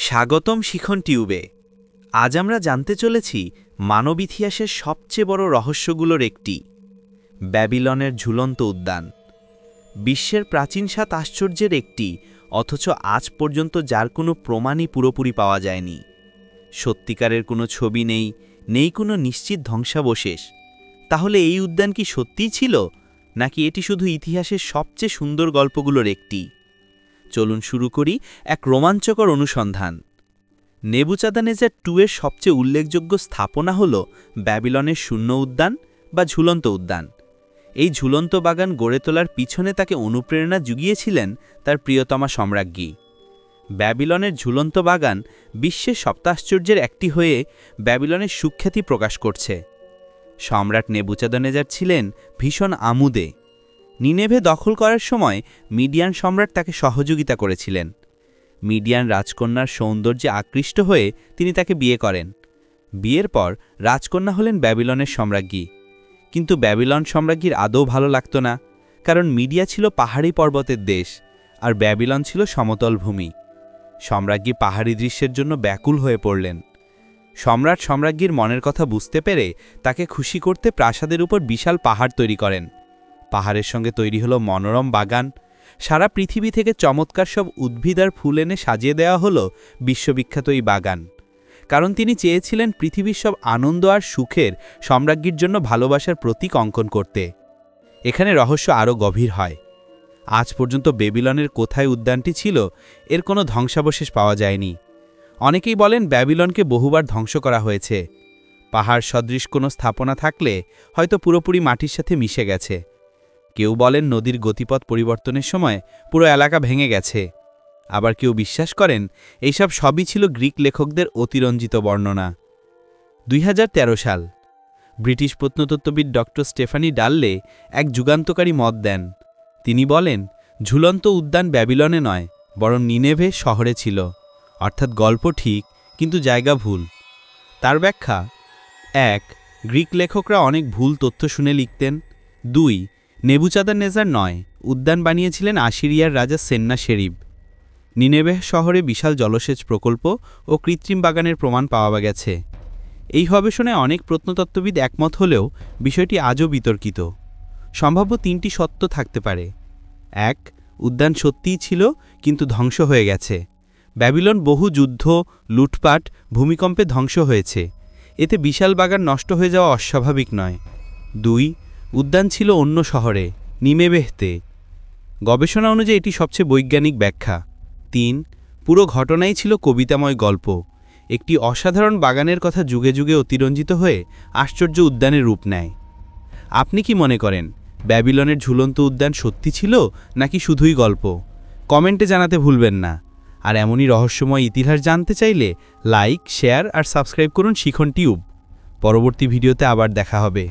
স্বাগতম শিখন টিউবে। আজ আমরা জানতে চলেছি মানব ইতিহাসের সবচেয়ে বড় রহস্যগুলোর একটি, ব্যাবিলনের ঝুলন্ত উদ্যান। বিশ্বের প্রাচীন 7 আশ্চর্যের একটি, অথচ আজ পর্যন্ত যার কোনো প্রমাণই পুরোপুরি পাওয়া যায়নি। সত্যিকারের কোনো ছবি নেই কোনো নিশ্চিত ধ্বংসাবশেষ। তাহলে এই উদ্যান কি সত্যিই ছিল, নাকি এটি শুধু ইতিহাসের সবচেয়ে সুন্দর গল্পগুলোর একটি? চলুন শুরু করি এক রোমাঞ্চকর অনুসন্ধান। নেবুচাদানেজার 2 এর সবচেয়ে উল্লেখযোগ্য স্থাপনা হল ব্যাবিলনের শূন্য উদ্যান বা ঝুলন্ত উদ্যান। এই ঝুলন্ত বাগান গড়ে তোলার পিছনে তাকে অনুপ্রেরণা জুগিয়েছিলেন তার প্রিয়তমা সম্রাজ্ঞী। ব্যাবিলনের ঝুলন্ত বাগান বিশ্বের সপ্তাশ্চর্যের একটি হয়ে ব্যাবিলনের সুখ্যাতি প্রকাশ করছে। সম্রাট নেবুচাদানেজার ছিলেন ভীষণ আমোদে। নিনেভে দখল করার সময় মিডিয়ান সম্রাট তাকে সহযোগিতা করেছিলেন। মিডিয়ান রাজকন্যার সৌন্দর্যে আকৃষ্ট হয়ে তিনি তাকে বিয়ে করেন। বিয়ের পর রাজকন্যা হলেন ব্যাবিলনের সম্রাজ্ঞী। কিন্তু ব্যাবিলন সম্রাজ্ঞীর আদৌ ভালো লাগত না, কারণ মিডিয়া ছিল পাহাড়ি পর্বতের দেশ আর ব্যাবিলন ছিল সমতল ভূমি। সম্রাজ্ঞী পাহাড়ি দৃশ্যের জন্য ব্যাকুল হয়ে পড়লেন। সম্রাট সম্রাজ্ঞীর মনের কথা বুঝতে পেরে তাকে খুশি করতে প্রাসাদের উপর বিশাল পাহাড় তৈরি করেন। পাহাড়ের সঙ্গে তৈরি হলো মনোরম বাগান। সারা পৃথিবী থেকে চমৎকার সব উদ্ভিদ আর ফুল এনে সাজিয়ে দেওয়া হলো বিশ্ববিখ্যাত এই বাগান, কারণ তিনি চেয়েছিলেন পৃথিবীর সব আনন্দ আর সুখের সম্রাজ্ঞীর জন্য ভালোবাসার প্রতীক অঙ্কন করতে। এখানে রহস্য আরও গভীর হয়। আজ পর্যন্ত ব্যাবিলনের কোথায় উদ্যানটি ছিল এর কোনো ধ্বংসাবশেষ পাওয়া যায়নি। অনেকেই বলেন ব্যাবিলনকে বহুবার ধ্বংস করা হয়েছে। পাহাড় সদৃশ কোনো স্থাপনা থাকলে হয়তো পুরোপুরি মাটির সাথে মিশে গেছে। কেউ বলেন নদীর গতিপথ পরিবর্তনের সময় পুরো এলাকা ভেঙে গেছে। আবার কেউ বিশ্বাস করেন এইসব সবই ছিল গ্রিক লেখকদের অতিরঞ্জিত বর্ণনা। 2013 সাল ব্রিটিশ প্রত্নতত্ত্ববিদ ডক্টর স্টেফানি ডাল্লে এক যুগান্তকারী মত দেন। তিনি বলেন ঝুলন্ত উদ্যান ব্যাবিলনে নয়, বরং নিনেভে শহরে ছিল। অর্থাৎ গল্প ঠিক, কিন্তু জায়গা ভুল। তার ব্যাখ্যা: 1. গ্রিক লেখকরা অনেক ভুল তথ্য শুনে লিখতেন। 2. নেবুচাদানেজার নয়, উদ্যান বানিয়েছিলেন আসিরিয়ার রাজা সেন্নাসেরিব। নিনেভে শহরে বিশাল জলসেচ প্রকল্প ও কৃত্রিম বাগানের প্রমাণ পাওয়া গেছে। এই গবেষণায় অনেক প্রত্নতত্ত্ববিদ একমত হলেও বিষয়টি আজও বিতর্কিত। সম্ভাব্য 3টি সত্য থাকতে পারে। 1. উদ্যান সত্যিই ছিল, কিন্তু ধ্বংস হয়ে গেছে। ব্যাবিলন বহু যুদ্ধ, লুটপাট, ভূমিকম্পে ধ্বংস হয়েছে। এতে বিশাল বাগান নষ্ট হয়ে যাওয়া অস্বাভাবিক নয়। 2. উদ্যান ছিল অন্য শহরে, নিনেভেতে। গবেষণা অনুযায়ী এটি সবচেয়ে বৈজ্ঞানিক ব্যাখ্যা। 3. পুরো ঘটনাই ছিল কবিতাময় গল্প। একটি অসাধারণ বাগানের কথা যুগে যুগে অতিরঞ্জিত হয়ে আশ্চর্য উদ্যানের রূপ নেয়। আপনি কি মনে করেন ব্যাবিলনের ঝুলন্ত উদ্যান সত্যি ছিল, নাকি শুধুই গল্প? কমেন্টে জানাতে ভুলবেন না। আর এমনই রহস্যময় ইতিহাস জানতে চাইলে লাইক, শেয়ার আর সাবস্ক্রাইব করুন শিখন টিউব। পরবর্তী ভিডিওতে আবার দেখা হবে।